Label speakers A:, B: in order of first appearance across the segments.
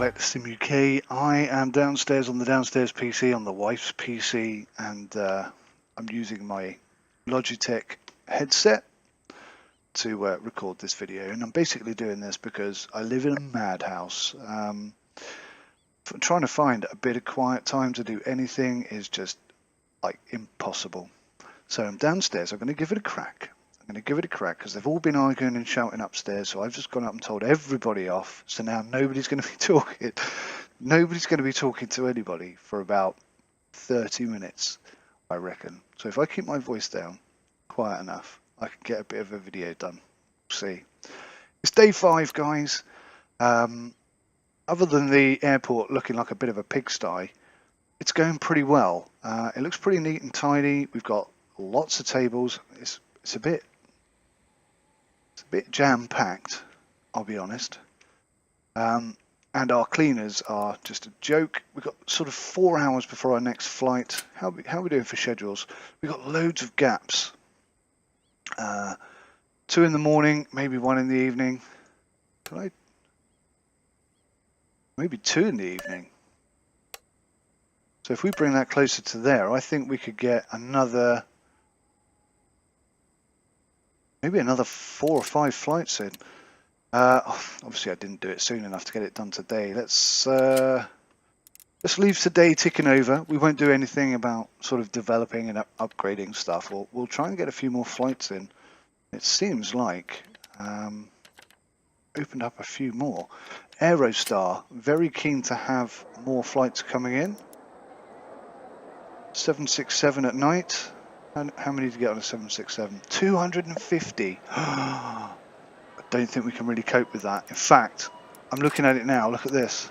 A: back to Sim UK. I am downstairs on the downstairs PC, on the wife's PC, and I'm using my Logitech headset to record this video. And I'm basically doing this because I live in a madhouse. Trying to find a bit of quiet time to do anything is just like impossible. So I'm downstairs. I'm going to give it a crack. Because they've all been arguing and shouting upstairs, so I've just gone up and told everybody off. So now nobody's going to be talking. Nobody's going to be talking to anybody for about 30 minutes, I reckon. So if I keep my voice down quiet enough, I can get a bit of a video done. We'll see. It's day 5, guys. Other than the airport looking like a bit of a pigsty, it's going pretty well. It looks pretty neat and tidy. We've got lots of tables. It's a bit jam-packed, I'll be honest. And our cleaners are just a joke. We've got sort of 4 hours before our next flight. How are we doing for schedules? We've got loads of gaps. 2 in the morning, maybe 1 in the evening. Maybe 2 in the evening. So if we bring that closer to there, I think we could get maybe another 4 or 5 flights in. Obviously, I didn't do it soon enough to get it done today. Let's leave today ticking over. We won't do anything about sort of developing and upgrading stuff. We'll try and get a few more flights in. It seems like opened up a few more. Aerostar, very keen to have more flights coming in. 767 at night. How many did you get on a 767? 250. I don't think we can really cope with that. In fact, I'm looking at it now. Look at this.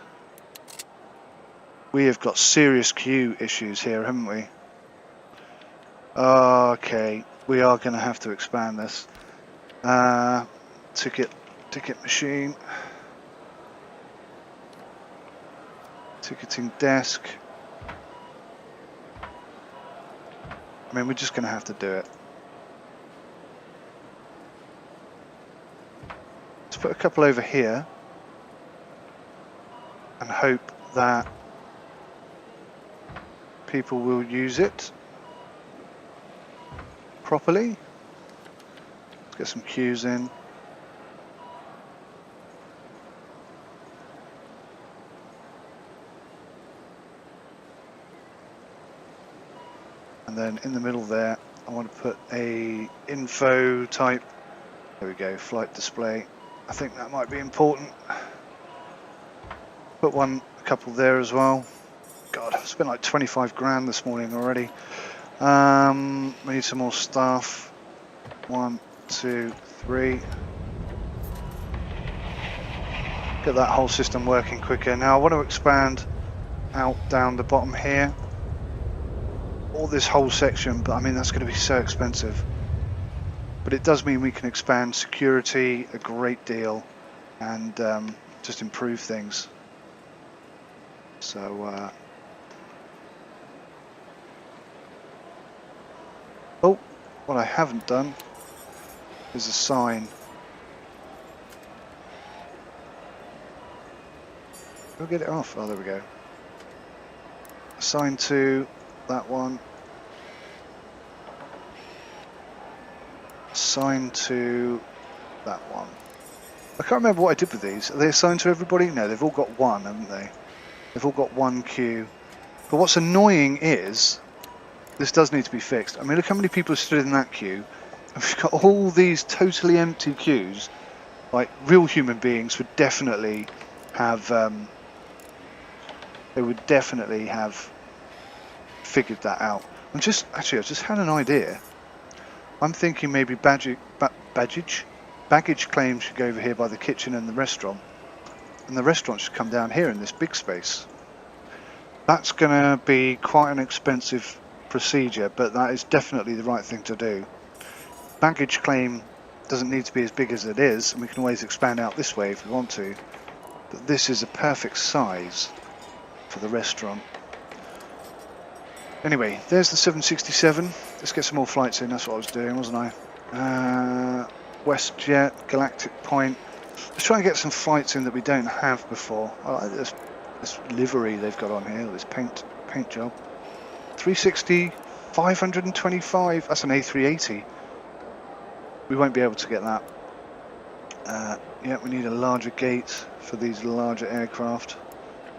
A: We have got serious queue issues here, haven't we? Okay, we are going to have to expand this. Ticket machine. Ticketing desk. I mean, we're just going to have to do it. Let's put a couple over here and hope that people will use it properly. Let's get some queues in. And then in the middle there, I want to put a info type. There we go, flight display. I think that might be important. Put a couple there as well. God, I've spent like 25 grand this morning already. We need some more staff. 1, 2, 3. Get that whole system working quicker. Now I want to expand out down the bottom here. All this whole section, but I mean that's going to be so expensive. But it does mean we can expand security a great deal and just improve things. So oh, what I haven't done is a sign. We'll get it off. Oh, there we go. Sign to that one. Assigned to that one. I can't remember what I did with these. Are they assigned to everybody? No, they've all got one, haven't they? They've all got one queue. But what's annoying is this does need to be fixed. I mean, look how many people stood in that queue. And we've got all these totally empty queues. Like real human beings would definitely have. They would definitely have figured that out. I just had an idea. I'm thinking maybe baggage claim should go over here by the kitchen and the restaurant, and the restaurant should come down here in this big space. That's going to be quite an expensive procedure, but that is definitely the right thing to do. Baggage claim doesn't need to be as big as it is, and we can always expand out this way if we want to, but this is a perfect size for the restaurant. Anyway, there's the 767. Let's get some more flights in. That's what I was doing, wasn't I? WestJet, Galactic Point. Let's try and get some flights in that we don't have before. I like this livery they've got on here, this paint job. 360, 525, that's an A380. We won't be able to get that. Yeah, we need a larger gate for these larger aircraft.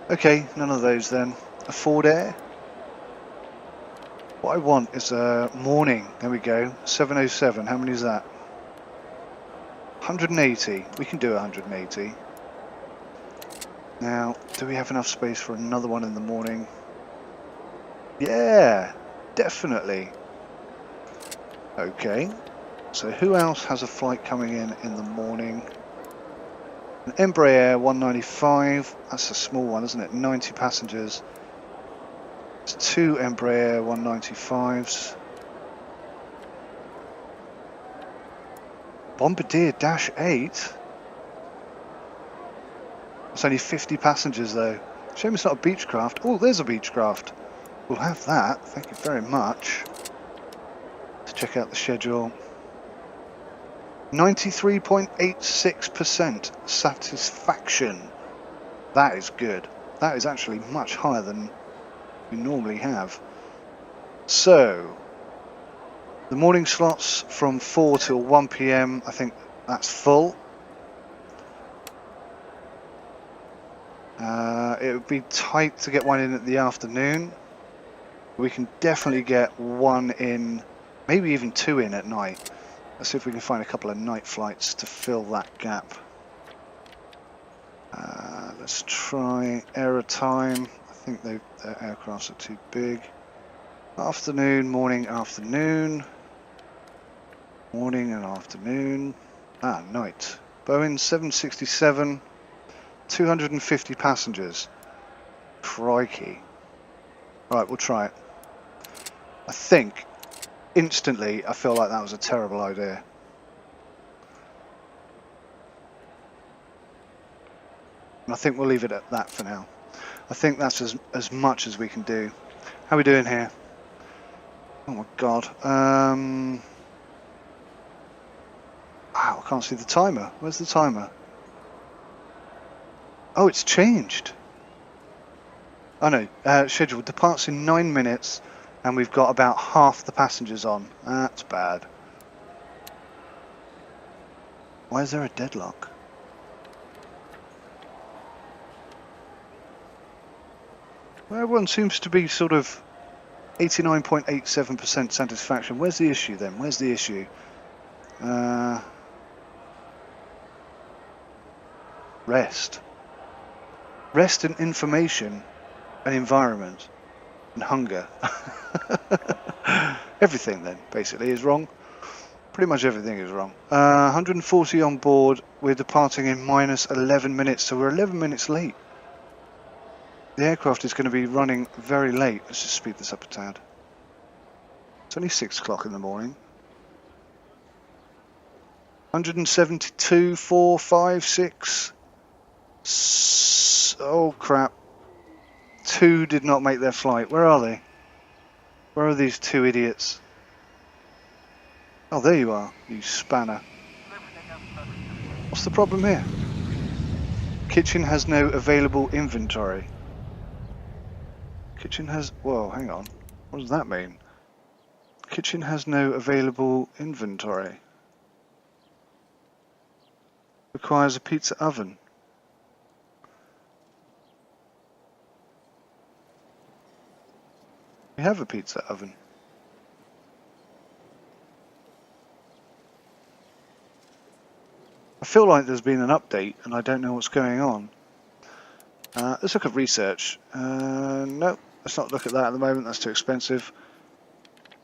A: Okay, none of those then. A Ford Air. What I want is a morning. There we go. 707. How many is that? 180. We can do 180. Now, do we have enough space for another one in the morning? Yeah, definitely. Okay. So who else has a flight coming in the morning? An Embraer 195. That's a small one, isn't it? 90 passengers. It's 2 Embraer 195s. Bombardier Dash 8. It's only 50 passengers though. Shame it's not a Beechcraft. Oh, there's a Beechcraft. We'll have that. Thank you very much. Let's check out the schedule. 93.86% satisfaction. That is good. That is actually much higher than we normally have. So, the morning slots from 4 till 1 PM, I think that's full. It would be tight to get one in at the afternoon. We can definitely get one in, maybe even 2 in at night. Let's see if we can find a couple of night flights to fill that gap. Let's try Aero Time. I think their aircrafts are too big. Afternoon, morning, afternoon. Morning and afternoon. Night. Boeing 767. 250 passengers. Crikey. Right, we'll try it. I think instantly I feel like that was a terrible idea. And I think we'll leave it at that for now. I think that's as much as we can do. How are we doing here? Oh my god. Wow, I can't see the timer. Where's the timer? Oh, it's changed. Oh no, scheduled departs in 9 minutes and we've got about half the passengers on. That's bad. Why is there a deadlock? Well, everyone seems to be sort of 89.87% satisfaction. Where's the issue then? Where's the issue? Rest. Rest and information and environment and hunger. Everything then basically is wrong. Pretty much everything is wrong. 140 on board. We're departing in minus 11 minutes, so we're 11 minutes late. The aircraft is going to be running very late. Let's just speed this up a tad. It's only 6 o'clock in the morning. 172, 4, 5, 6. Oh crap. 2 did not make their flight. Where are they? Where are these 2 idiots? Oh, there you are, you spanner. What's the problem here? Kitchen has no available inventory. Kitchen has... Whoa, hang on. What does that mean? Kitchen has no available inventory. Requires a pizza oven. We have a pizza oven. I feel like there's been an update and I don't know what's going on. Let's look at research. No, let's not look at that at the moment. That's too expensive.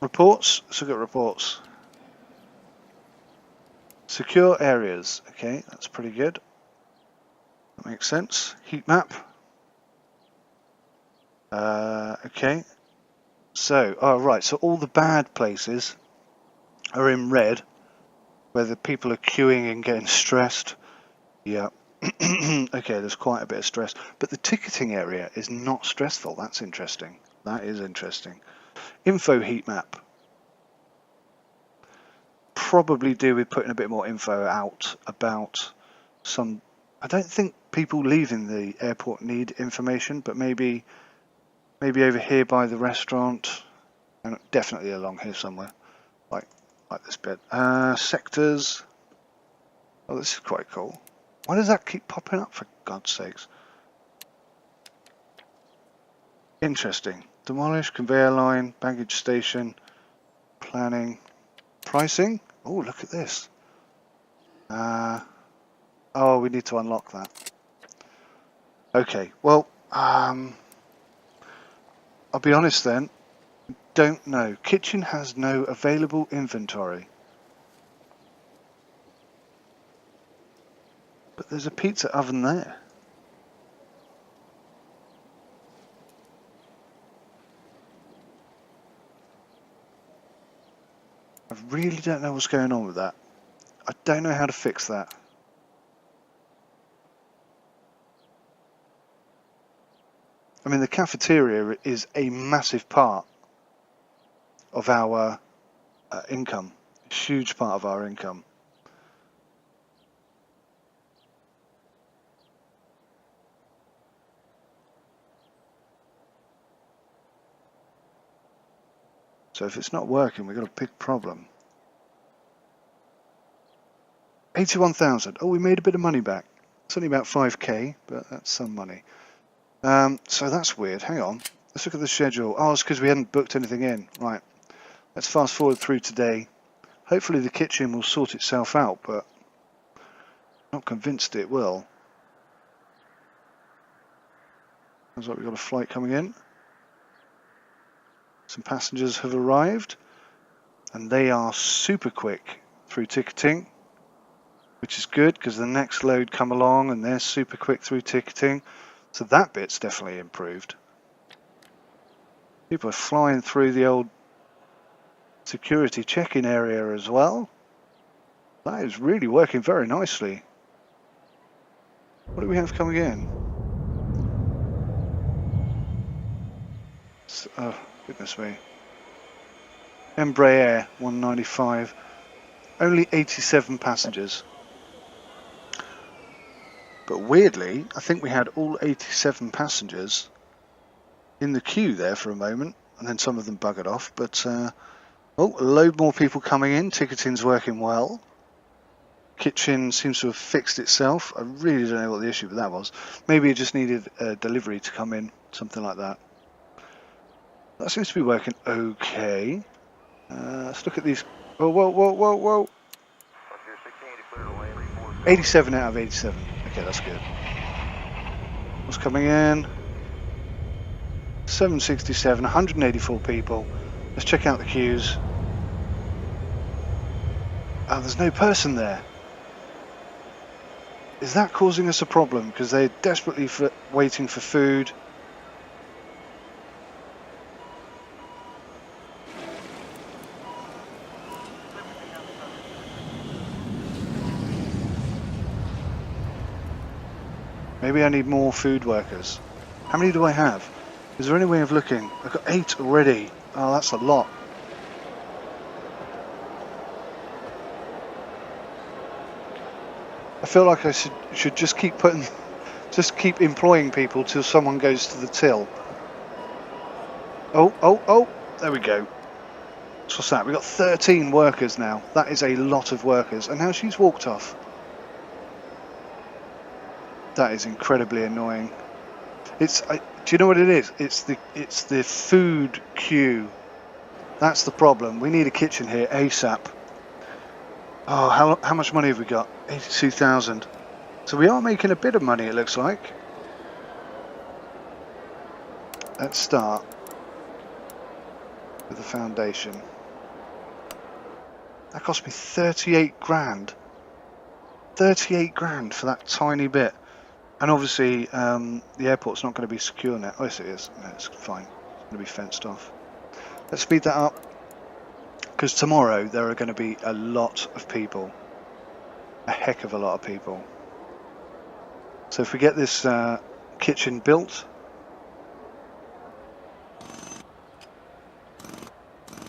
A: Reports. Let's look at reports. Secure areas. Okay, that's pretty good. That makes sense. Heat map. Okay. So, oh right, so all the bad places are in red, where the people are queuing and getting stressed. Yeah. Okay, there's quite a bit of stress. But the ticketing area is not stressful. That's interesting. That is interesting. Info heat map. Probably do with putting a bit more info out about some. I don't think people leaving the airport need information, but maybe over here by the restaurant, and definitely along here somewhere, like this bit. Sectors. Oh, this is quite cool. Why does that keep popping up, for God's sakes? Interesting. Demolish, conveyor line, baggage station, planning, pricing. Oh, look at this. Oh, we need to unlock that. Okay, well, I'll be honest then. Don't know. Kitchen has no available inventory. But there's a pizza oven there. I really don't know what's going on with that. I don't know how to fix that. I mean, the cafeteria is a massive part of our income. A huge part of our income. So if it's not working, we've got a big problem. 81,000. Oh, we made a bit of money back. It's only about 5k, but that's some money. So that's weird. Hang on. Let's look at the schedule. Oh, it's because we hadn't booked anything in. Right. Let's fast forward through today. Hopefully the kitchen will sort itself out, but I'm not convinced it will. Sounds like we've got a flight coming in. Some passengers have arrived, and they are super quick through ticketing, which is good because the next load come along and they're super quick through ticketing. So that bit's definitely improved. People are flying through the old security check-in area as well. That is really working very nicely. What do we have coming in? Oh, goodness me. Embraer 195. Only 87 passengers. But weirdly, I think we had all 87 passengers in the queue there for a moment, and then some of them buggered off. But, oh, a load more people coming in. Ticketing's working well. Kitchen seems to have fixed itself. I really don't know what the issue with that was. Maybe it just needed a delivery to come in, something like that. That seems to be working okay. Let's look at these. Oh, whoa, whoa, whoa, whoa. 87 out of 87. Okay, that's good. What's coming in? 767, 184 people. Let's check out the queues. Oh, there's no person there. Is that causing us a problem? Because they're desperately waiting for food. Maybe I need more food workers. How many do I have? Is there any way of looking? I've got 8 already. Oh, that's a lot. I feel like I should just keep employing people till someone goes to the till. Oh, there we go. So what's that? We've got 13 workers now. That is a lot of workers. And now she's walked off. That is incredibly annoying. Do you know what it is? It's the food queue. That's the problem. We need a kitchen here ASAP. Oh, how much money have we got? 82,000. So we are making a bit of money, it looks like. Let's start with the foundation. That cost me 38 grand. 38 grand for that tiny bit. And obviously, the airport's not going to be secure now. Oh, yes, it is. No, it's fine. It's going to be fenced off. Let's speed that up. Because tomorrow, there are going to be a lot of people. A heck of a lot of people. So if we get this kitchen built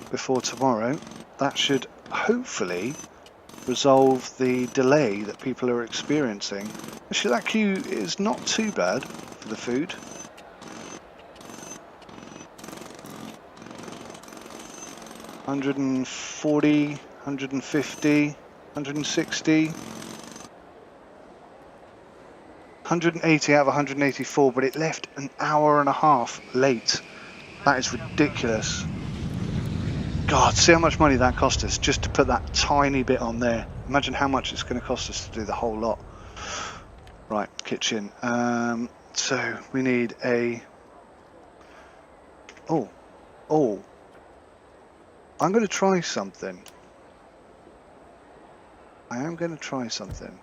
A: before tomorrow, that should hopefully resolve the delay that people are experiencing. Actually, that queue is not too bad for the food. $140, $150, $160, $180 out of 184, but it left an hour and a half late. That is ridiculous. God, see how much money that cost us just to put that tiny bit on there. Imagine how much it's going to cost us to do the whole lot. Right, kitchen. So we need a... Oh, I'm going to try something. I am going to try something.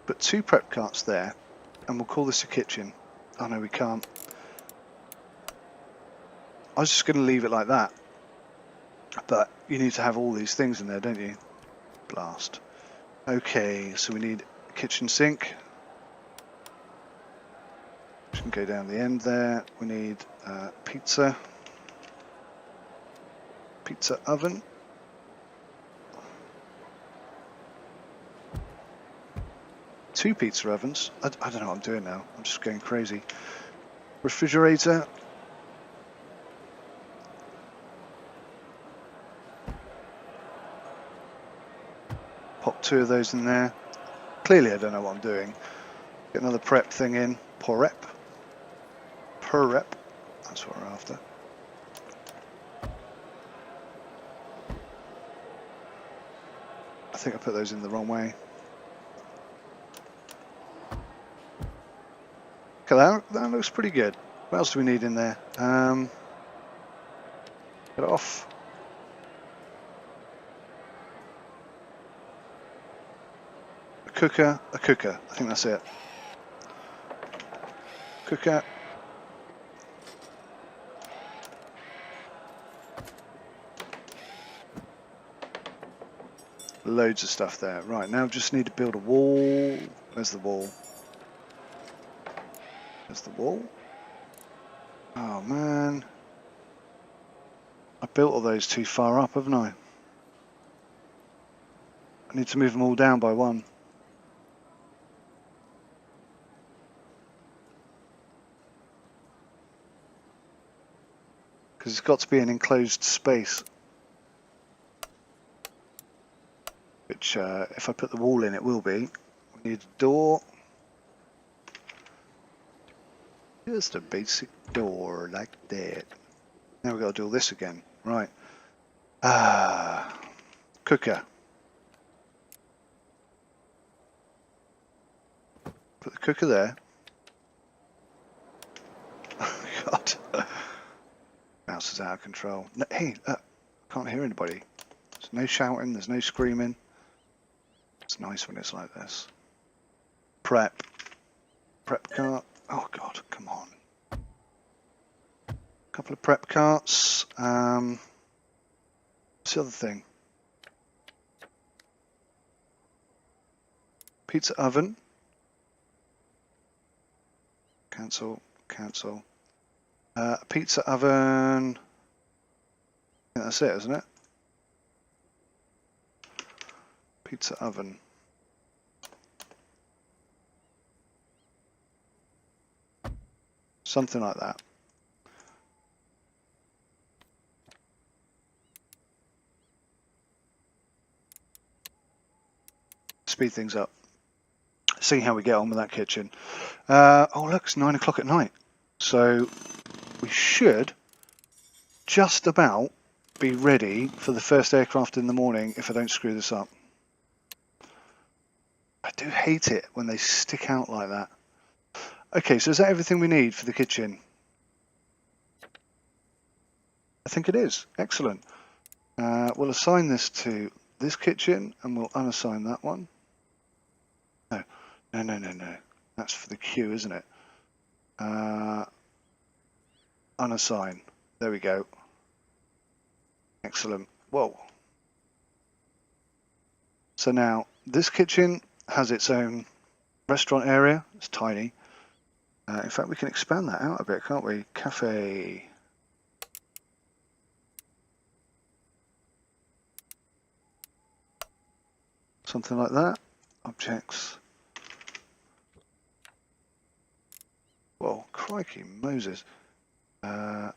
A: Put 2 prep carts there, and we'll call this a kitchen. Oh no, we can't. I was just going to leave it like that. But you need to have all these things in there, don't you? Blast. Okay, so we need a kitchen sink. Which can go down the end there. We need pizza oven. Two pizza ovens. I don't know what I'm doing now. I'm just going crazy. Refrigerator. Pop 2 of those in there. Clearly I don't know what I'm doing. Get another prep thing in. Prep. That's what we're after. I think I put those in the wrong way. Okay, that looks pretty good. What else do we need in there? Get it off. A cooker. I think that's it. Cooker. Loads of stuff there. Right, now just need to build a wall. Where's the wall? There's the wall. Oh man. I built all those too far up, haven't I? I need to move them all down by 1. Because it's got to be an enclosed space. Which, if I put the wall in, it will be. We need a door. Just a basic door like that. Now we've got to do all this again. Right. Cooker. Put the cooker there. Oh God. Mouse is out of control. No, hey, I can't hear anybody. There's no shouting, there's no screaming. It's nice when it's like this. Prep cart. Oh God, come on. Couple of prep carts. What's the other thing? Pizza oven. Cancel. Pizza oven. I think that's it, isn't it? Pizza oven. Something like that. Speed things up. See how we get on with that kitchen. Oh look, it's 9 o'clock at night. So we should just about be ready for the first aircraft in the morning if I don't screw this up. I do hate it when they stick out like that. Okay, so is that everything we need for the kitchen? I think it is. Excellent. We'll assign this to this kitchen and we'll unassign that one. No. That's for the queue, isn't it? Unassign. There we go. Excellent. Whoa. So now this kitchen has its own restaurant area. It's tiny. In fact, we can expand that out a bit, can't we? Cafe. something like that. Objects. Whoa, crikey, Moses. I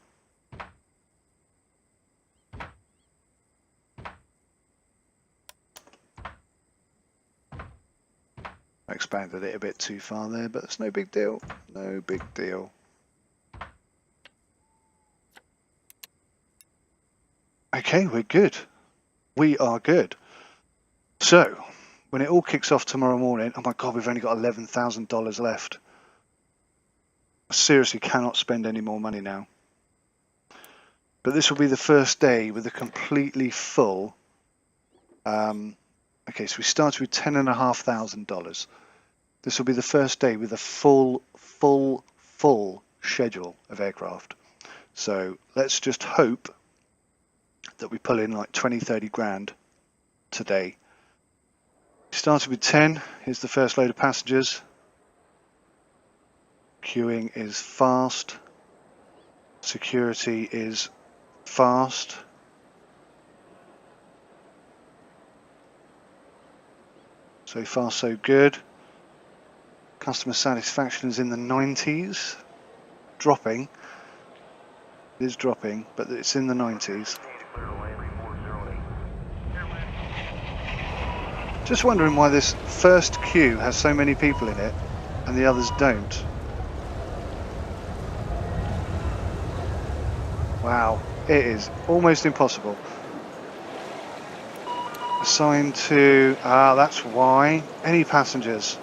A: expanded it a bit too far there, but it's no big deal. No big deal. Okay, we're good. We are good. So, when it all kicks off tomorrow morning, oh my God, we've only got $11,000 left. I seriously cannot spend any more money now. But this will be the first day with a completely full. Okay, so we started with $10,500. This will be the first day with a full schedule of aircraft. So let's just hope that we pull in like 20, 30 grand today. Started with 10. Here's the first load of passengers. Queuing is fast. Security is fast. So far so good. Customer satisfaction is in the 90s. Dropping. It is dropping, but it's in the 90s. Just wondering why this first queue has so many people in it and the others don't. Wow, it is almost impossible. Assigned to, that's why. Any passengers.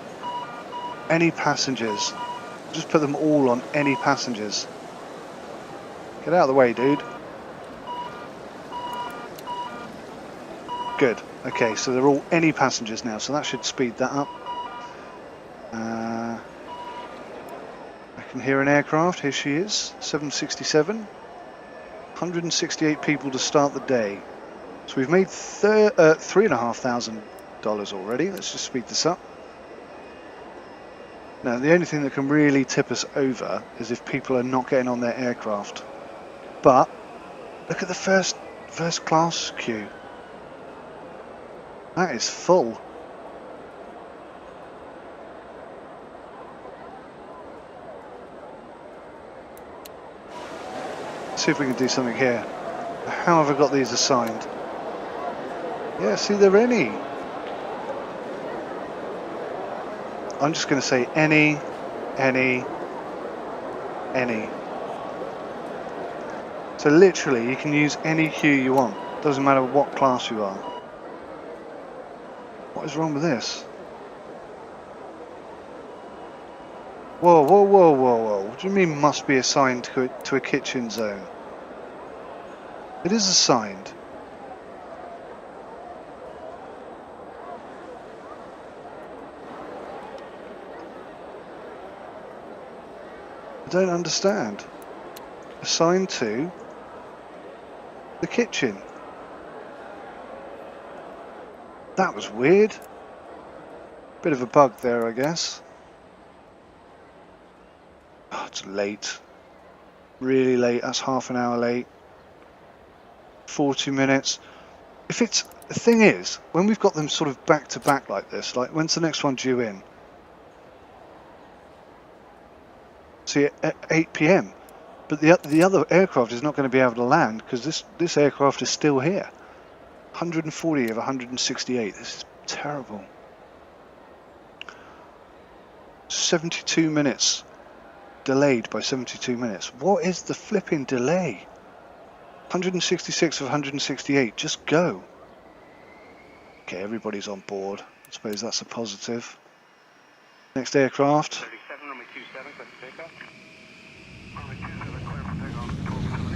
A: Any passengers. Just put them all on any passengers. Get out of the way, dude. Good. Okay, so they're all any passengers now, so that should speed that up. I can hear an aircraft. Here she is, 767. 168 people to start the day. So we've made $3,500 already. Let's just speed this up. Now, the only thing that can really tip us over is if people are not getting on their aircraft. But look at the first class queue. That is full. Let's see if we can do something here. How have I got these assigned? Yeah, see, they're any. I'm just going to say any. So literally, you can use any queue you want. Doesn't matter what class you are. What is wrong with this? Whoa. What do you mean must be assigned to a kitchen zone? It is assigned. I don't understand. Assigned to the kitchen. That was weird. Bit of a bug there, I guess. Oh, it's late. Really late. That's half an hour late. 40 minutes. If it's, the thing is, when we've got them sort of back to back like this, like when's the next one due in? See, at 8 PM. But the other aircraft is not going to be able to land because this aircraft is still here. 140 of 168. This is terrible. 72 minutes. Delayed by 72 minutes. What is the flipping delay? 166 of 168. Just go. Okay, everybody's on board. I suppose that's a positive. Next aircraft.
B: 37, runway 27, clear for takeoff.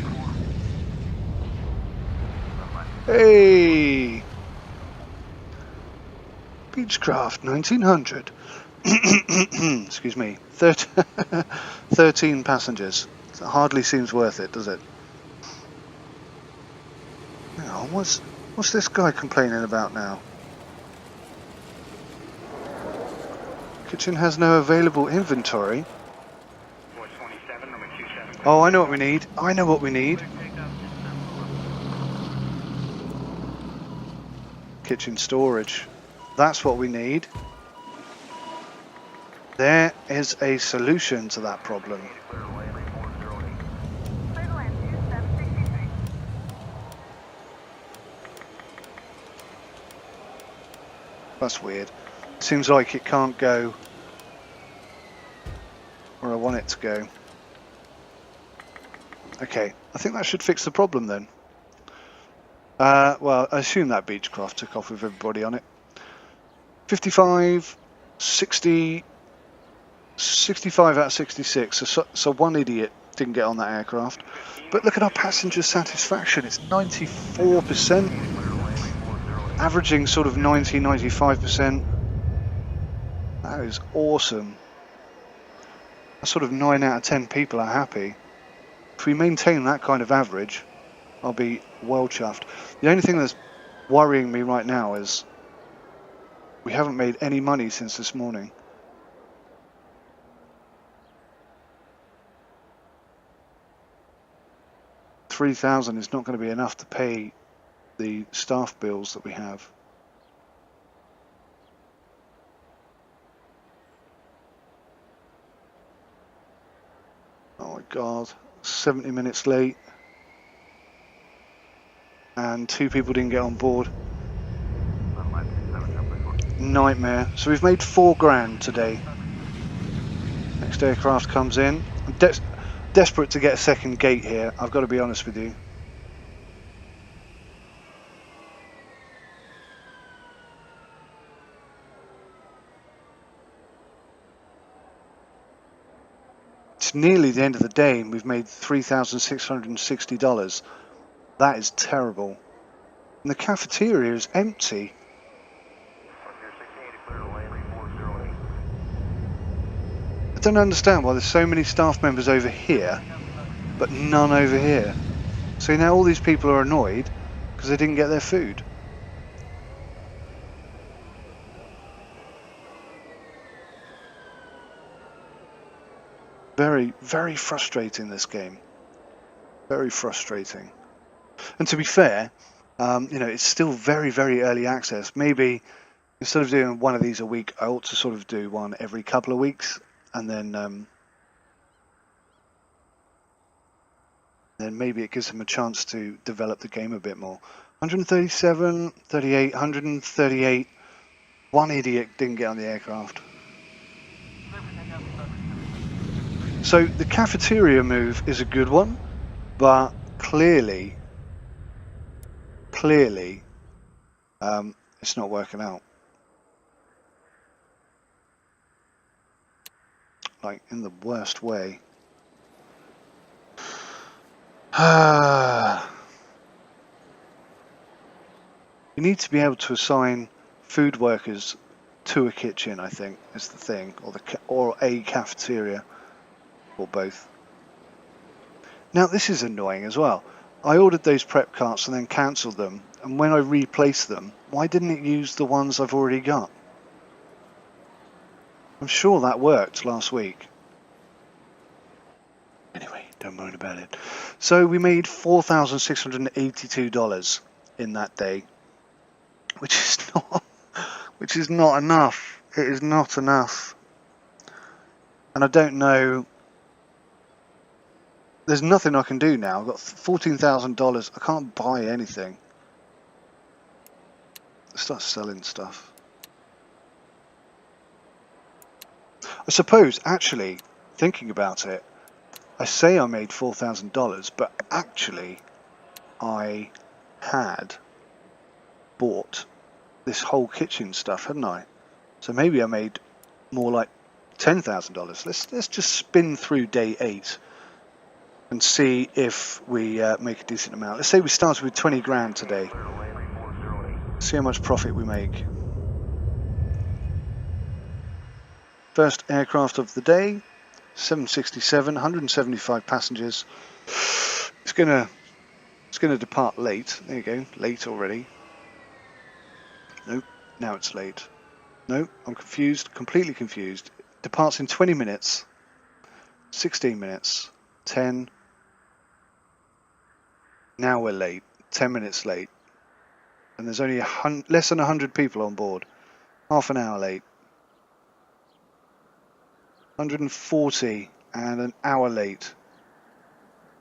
A: Hey! Beechcraft 1900. Excuse me. 13 passengers. It hardly seems worth it, does it? Now, what's this guy complaining about now? Kitchen has no available inventory.
B: 427, runway 27.
A: Oh, I know what we need. I know what we need. Kitchen storage. That's what we need. There is a solution to that problem. That's weird. Seems like it can't go where I want it to go. Okay, I think that should fix the problem then. Well, I assume that Beechcraft took off with everybody on it. 55, 60, 65 out of 66. So one idiot didn't get on that aircraft. But look at our passenger satisfaction. It's 94%, averaging sort of 90, 95%. That is awesome. A sort of 9 out of 10 people are happy. If we maintain that kind of average, I'll be well chuffed. The only thing that's worrying me right now is we haven't made any money since this morning. $3,000 is not going to be enough to pay the staff bills that we have. Oh my God, 70 minutes late. And 2 people didn't get on board. Nightmare. So we've made $4 today. Next aircraft comes in. I'm desperate to get a second gate here, I've got to be honest with you. It's nearly the end of the day and we've made $3,660. That is terrible. And the cafeteria is empty. I don't understand why there's so many staff members over here, but none over here. So now all these people are annoyed because they didn't get their food. Very, very frustrating, this game. Very frustrating. And to be fair, you know, it's still very, very early access. Maybe instead of doing one of these a week, I ought to sort of do one every couple of weeks, and then maybe it gives them a chance to develop the game a bit more. 137, 38, 138. One idiot didn't get on the aircraft. So the cafeteria move is a good one, but clearly, it's not working out. Like, in the worst way. You need to be able to assign food workers to a kitchen, I think, is the thing, or a cafeteria, or both. Now this is annoying as well. I ordered those prep carts and then cancelled them, and when I replaced them, why didn't it use the ones I've already got? I'm sure that worked last week. Anyway, don't moan about it. So we made $4,682 in that day, which is not enough. It is not enough. And I don't know. There's nothing I can do now. I've got $14,000. I can't buy anything. Start selling stuff. I suppose, actually, thinking about it, I say I made $4,000, but actually I had bought this whole kitchen stuff, hadn't I? So maybe I made more like $10,000. Let's just spin through day 8 and see if we make a decent amount. Let's say we started with 20 grand today. See how much profit we make. First aircraft of the day, 767, 175 passengers. It's gonna depart late. There you go, late already. Nope, now it's late. No, I'm confused, completely confused. Departs in 20 minutes, 16 minutes, 10. Now we're late, 10 minutes late. And there's only less than 100 people on board. half an hour late. 140 and an hour late.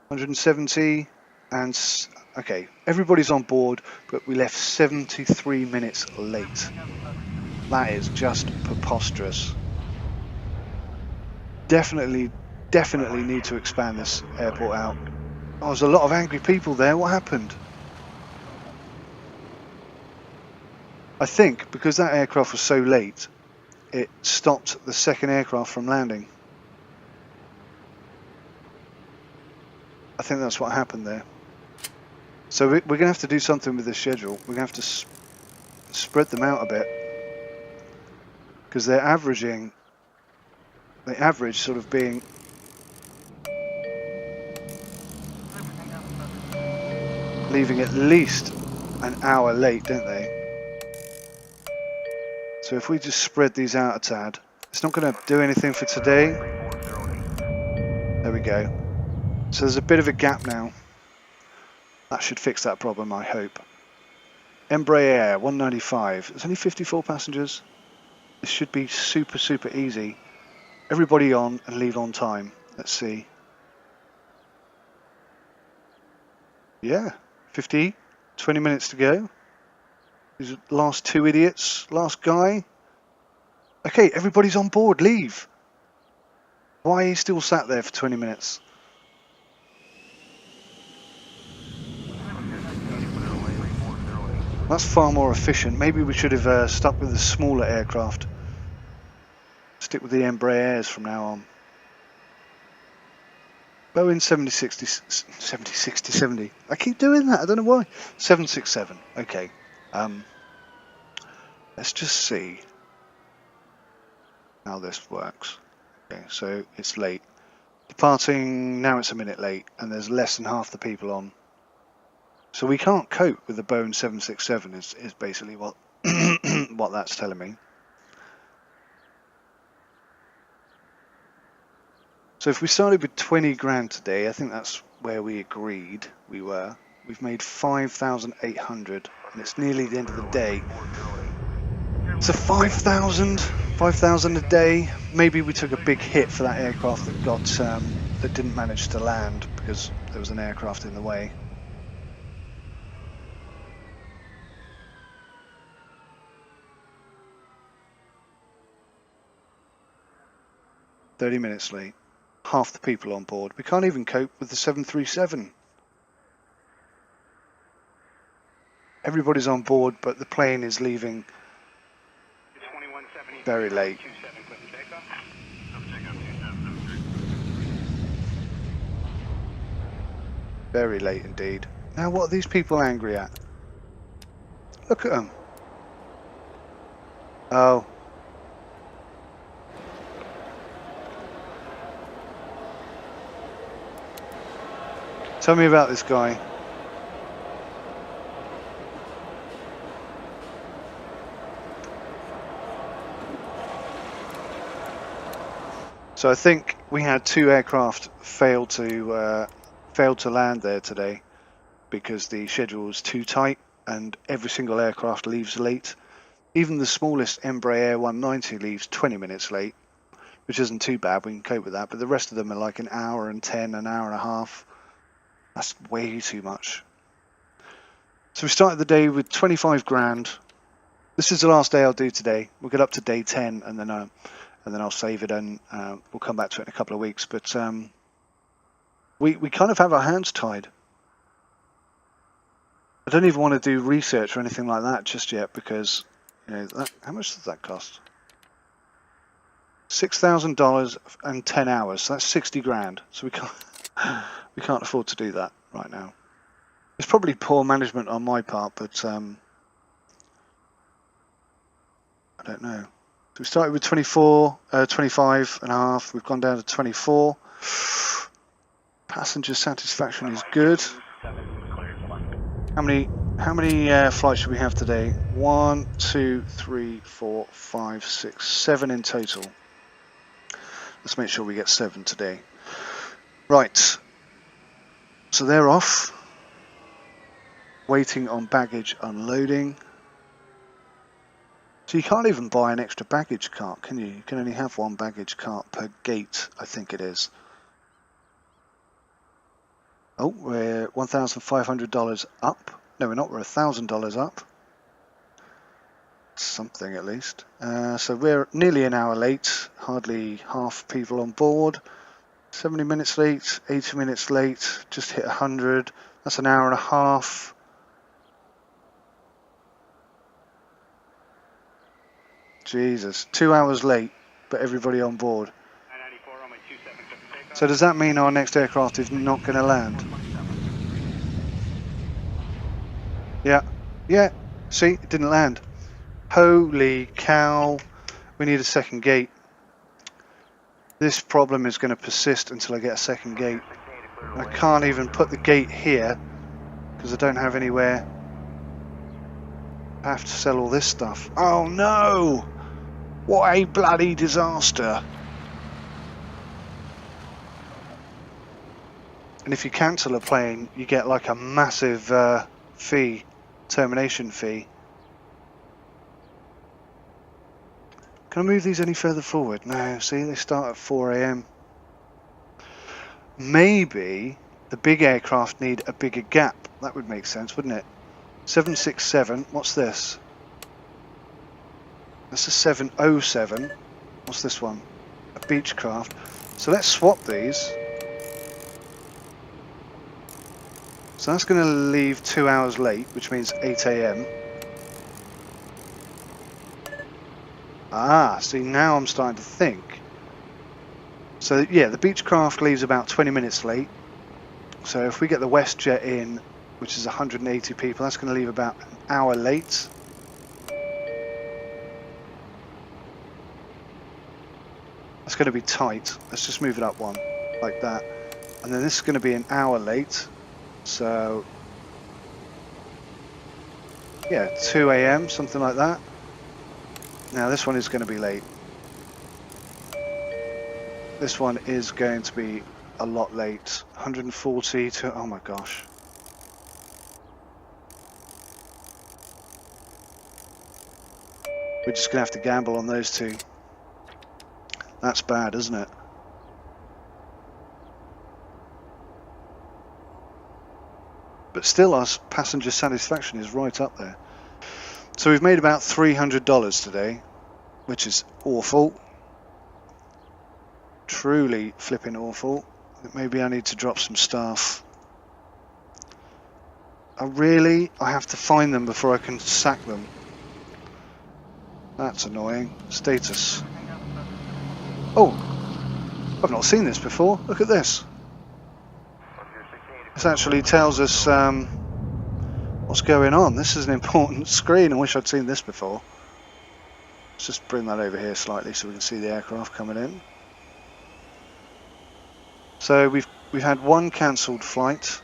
A: 170 and okay, everybody's on board, but we left 73 minutes late. That is just preposterous. Definitely need to expand this airport out. Oh, there's a lot of angry people there. What happened? I think because that aircraft was so late, it stopped the second aircraft from landing. I think that's what happened there. So we're going to have to do something with the schedule. We're going to have to spread them out a bit, because they're averaging, the average sort of being leaving at least an hour late, don't they? So if we just spread these out a tad, it's not going to do anything for today. There we go. So there's a bit of a gap now. That should fix that problem, I hope. Embraer 195. There's only 54 passengers. This should be super easy. Everybody on and leave on time. Let's see. Yeah, 20 minutes to go. These last two idiots, last guy. Okay, everybody's on board, leave. Why are you still sat there for 20 minutes? That's far more efficient. Maybe we should have stuck with the smaller aircraft. Stick with the Embraers from now on. Boeing 70. I keep doing that, I don't know why. 767, okay. Let's just see how this works. Okay, so it's late. Departing, now it's a minute late, and there's less than half the people on. So we can't cope with the Boeing 767 is basically what what that's telling me. So if we started with 20 grand today, I think that's where we agreed we were. We've made 5,800, and it's nearly the end of the day. So 5,000 a day. Maybe we took a big hit for that aircraft that got that didn't manage to land because there was an aircraft in the way. $30 late. Half the people on board. We can't even cope with the 737. Everybody's on board, but the plane is leaving very late. Very late indeed. Now what are these people angry at? Look at them. Oh. Tell me about this guy. So I think we had two aircraft fail to land there today because the schedule was too tight and every single aircraft leaves late. Even the smallest Embraer 190 leaves 20 minutes late, which isn't too bad, we can cope with that, but the rest of them are like an hour and 10, an hour and a half. That's way too much. So we started the day with 25 grand. This is the last day I'll do today. We'll get up to day 10 and then I'll save it and we'll come back to it in a couple of weeks. But we kind of have our hands tied. I don't even want to do research or anything like that just yet because, you know, how much does that cost? $6,000 and 10 hours. So that's 60 grand. So we can't afford to do that right now. It's probably poor management on my part, but I don't know. So we started with 25 and a half. We've gone down to 24. Passenger satisfaction is good. How many flights should we have today? 1, 2, 3, 4, 5, 6, 7 in total. Let's make sure we get 7 today. Right. So they're off. Waiting on baggage unloading. So you can't even buy an extra baggage cart, can you? You can only have one baggage cart per gate, I think it is. Oh, we're $1,500 up. No, we're not. We're $1,000 up. Something at least. So we're nearly an hour late. Hardly half people on board. 70 minutes late. 80 minutes late. Just hit 100. That's an hour and a half. Jesus, 2 hours late, but everybody on board. So does that mean our next aircraft is not going to land? Yeah, see, it didn't land. Holy cow, we need a second gate. This problem is going to persist until I get a second gate. I can't even put the gate here because I don't have anywhere. I have to sell all this stuff. Oh no! What a bloody disaster! And if you cancel a plane, you get like a massive fee, termination fee. Can I move these any further forward? No, see, they start at 4 AM. Maybe the big aircraft need a bigger gap. That would make sense, wouldn't it? 767, what's this? That's a 707. What's this one? A Beechcraft. So let's swap these. So that's going to leave 2 hours late, which means 8 AM. Ah, see, now I'm starting to think. So yeah, the Beechcraft leaves about 20 minutes late. So if we get the WestJet in, which is 180 people, that's going to leave about an hour late. That's going to be tight. Let's just move it up one, like that. And then this is going to be an hour late. So yeah, 2 AM, something like that. Now this one is going to be late. This one is going to be a lot late. 140 to, oh my gosh. We're just going to have to gamble on those two. That's bad, isn't it? But still, our passenger satisfaction is right up there. So we've made about $300 today, which is awful. Truly flipping awful. Maybe I need to drop some staff. I have to find them before I can sack them. That's annoying. Status. Oh, I've not seen this before. Look at this. This actually tells us what's going on. This is an important screen. I wish I'd seen this before. Let's just bring that over here slightly so we can see the aircraft coming in. So we've had one cancelled flight.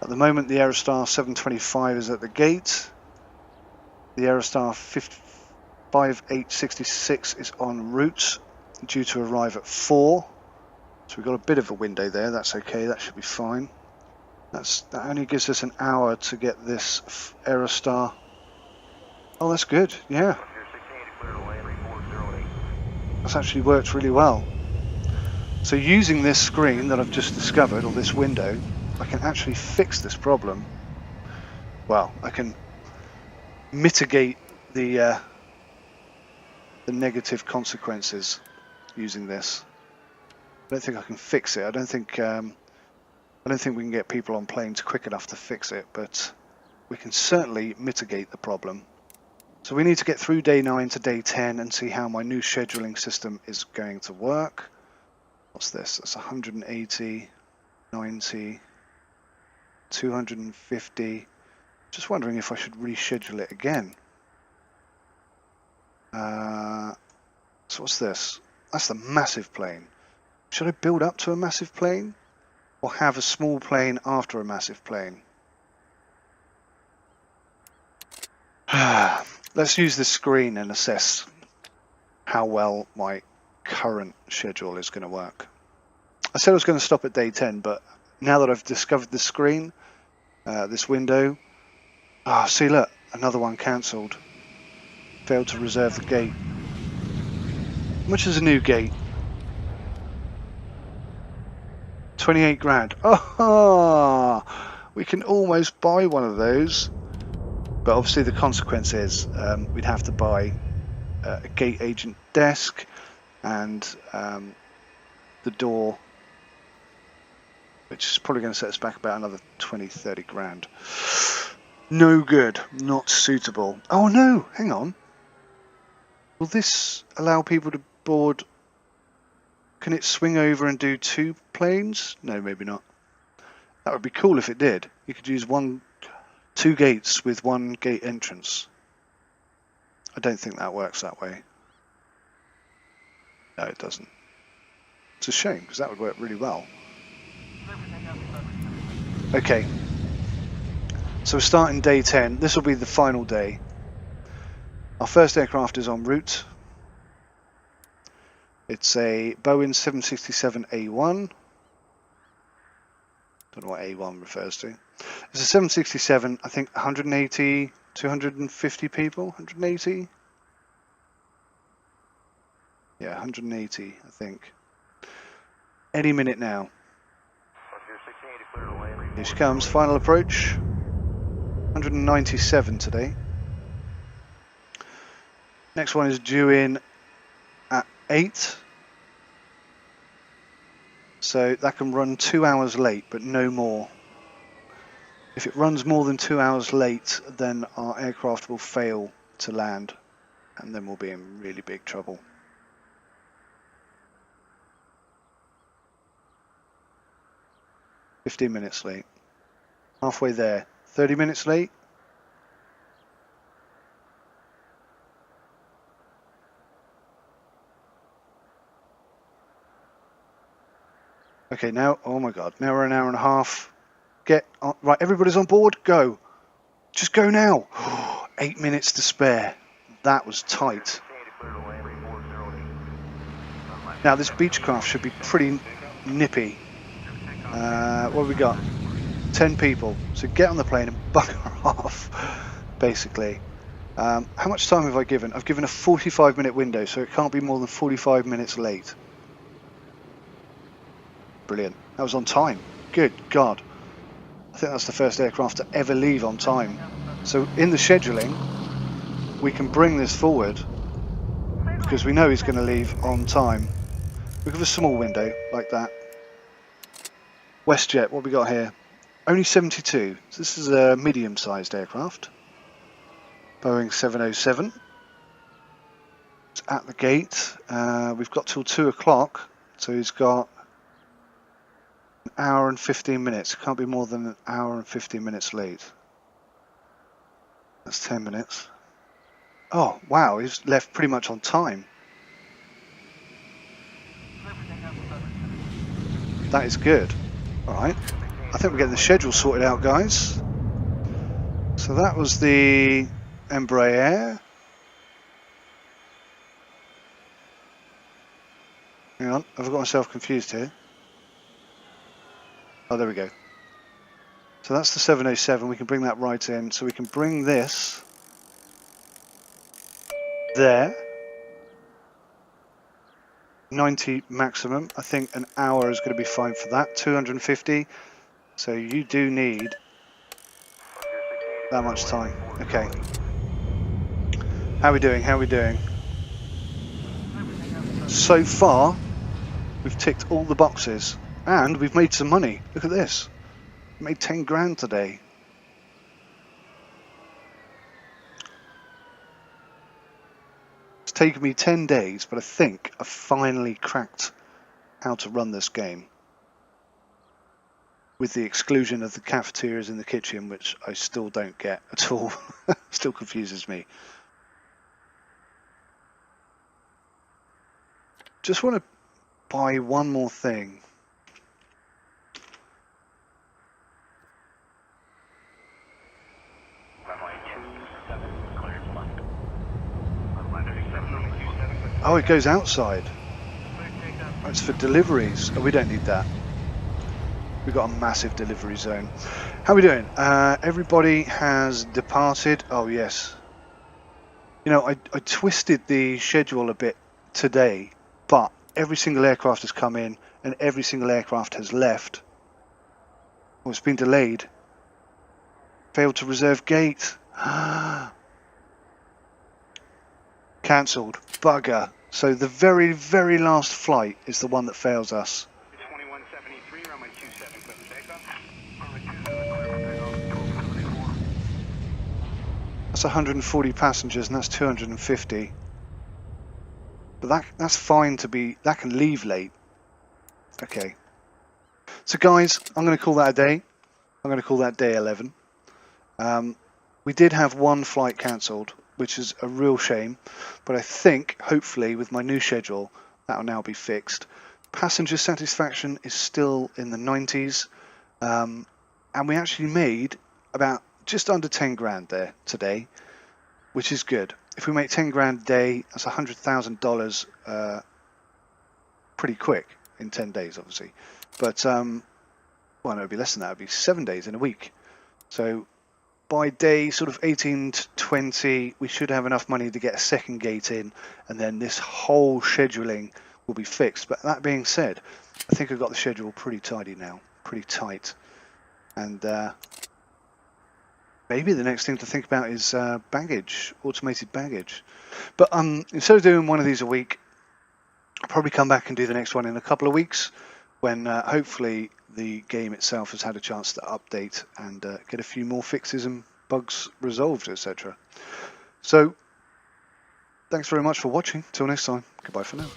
A: At the moment the Aerostar 725 is at the gate. The Aerostar 5866 is en route, due to arrive at 4. So we've got a bit of a window there. That's okay, that should be fine. That only gives us an hour to get this Aerostar. Oh, that's good, yeah. That's actually worked really well. So using this screen that I've just discovered, or this window, I can actually fix this problem. Well, I can mitigate the negative consequences using this. I don't think I can fix it. I don't think we can get people on planes quick enough to fix it, but we can certainly mitigate the problem. So we need to get through day 9 to day 10 and see how my new scheduling system is going to work. What's this? That's 180, 90, 250. Just wondering if I should reschedule it again. So what's this? That's the massive plane. Should I build up to a massive plane or have a small plane after a massive plane? Let's use this screen and assess how well my current schedule is going to work. I said I was going to stop at day 10, but now that I've discovered this screen, this window, see look, another one cancelled. Failed to reserve the gate. How much is a new gate? 28 grand. Oh, we can almost buy one of those. But obviously the consequence is we'd have to buy a gate agent desk and the door, which is probably going to set us back about another 20-30 grand. No good, not suitable. Oh no, hang on. Will this allow people to board? Can it swing over and do 2 planes? No, maybe not. That would be cool if it did. You could use 2 gates with 1 gate entrance. I don't think that works that way. No, it doesn't. It's a shame because that would work really well. Okay. So we're starting day 10. This will be the final day. Our first aircraft is en route. It's a Boeing 767A1. Don't know what A1 refers to. It's a 767, I think 180, 250 people, 180? Yeah, 180, I think. Any minute now. Here she comes, final approach. 197 today. Next one is due in at 8. So that can run 2 hours late, but no more. If it runs more than 2 hours late, then our aircraft will fail to land, and then we'll be in really big trouble. "15 minutes late. Halfway there. 30 minutes late. Okay, now, oh my god, now we're an hour and a half. Get on, right, everybody's on board, go. Just go now. 8 minutes to spare. That was tight. Now this Beechcraft should be pretty nippy. What have we got? 10 people. So get on the plane and bugger off, basically. How much time have I given? I've given a 45-minute window, so it can't be more than 45 minutes late. Brilliant. That was on time. Good God. I think that's the first aircraft to ever leave on time. So in the scheduling, we can bring this forward because we know he's going to leave on time. We have a small window like that. WestJet, what have we got here? Only 72. So this is a medium-sized aircraft. Boeing 707. It's at the gate. We've got till 2 o'clock. So he's got an hour and 15 minutes. Can't be more than an hour and 15 minutes late. That's 10 minutes. Oh, wow, he's left pretty much on time. That is good. Alright, I think we're getting the schedule sorted out, guys. So that was the Embraer. Hang on, I've got myself confused here. Oh, there we go. So that's the 707, we can bring that right in. So we can bring this there. 90 maximum. I think an hour is going to be fine for that. 250. So you do need that much time. Okay. How are we doing? How are we doing? So far, we've ticked all the boxes and we've made some money. Look at this. We made 10 grand today. It's taken me 10 days, but I think I've finally cracked how to run this game. With the exclusion of the cafeterias in the kitchen, which I still don't get at all. Still confuses me. Just want to buy one more thing. Oh, it goes outside. Oh, it's for deliveries. Oh, we don't need that. We've got a massive delivery zone. How are we doing? Everybody has departed. Oh, yes. You know, I twisted the schedule a bit today, but every single aircraft has come in and every single aircraft has left. Or it's been delayed. Failed to reserve gate. Cancelled. Bugger. So the very, very last flight is the one that fails us.
B: 2173, runway 27, clear for takeoff.
A: That's 140 passengers and that's 250. But that's fine to be, that can leave late. Okay. So guys, I'm going to call that a day. I'm going to call that day 11. We did have one flight cancelled, which is a real shame. But I think, hopefully, with my new schedule, that will now be fixed. Passenger satisfaction is still in the 90s. And we actually made about just under 10 grand there today, which is good. If we make 10 grand a day, that's $100,000 pretty quick in 10 days, obviously. But, well, no, it'd be less than that. It'd be 7 days in a week. So by day sort of 18 to 20, we should have enough money to get a second gate in, and then this whole scheduling will be fixed. But that being said, I think I've got the schedule pretty tidy now, pretty tight. And maybe the next thing to think about is baggage, automated baggage. But instead of doing one of these a week, I'll probably come back and do the next one in a couple of weeks when hopefully the game itself has had a chance to update and get a few more fixes and bugs resolved, etc. So thanks very much for watching. Till next time, goodbye for now.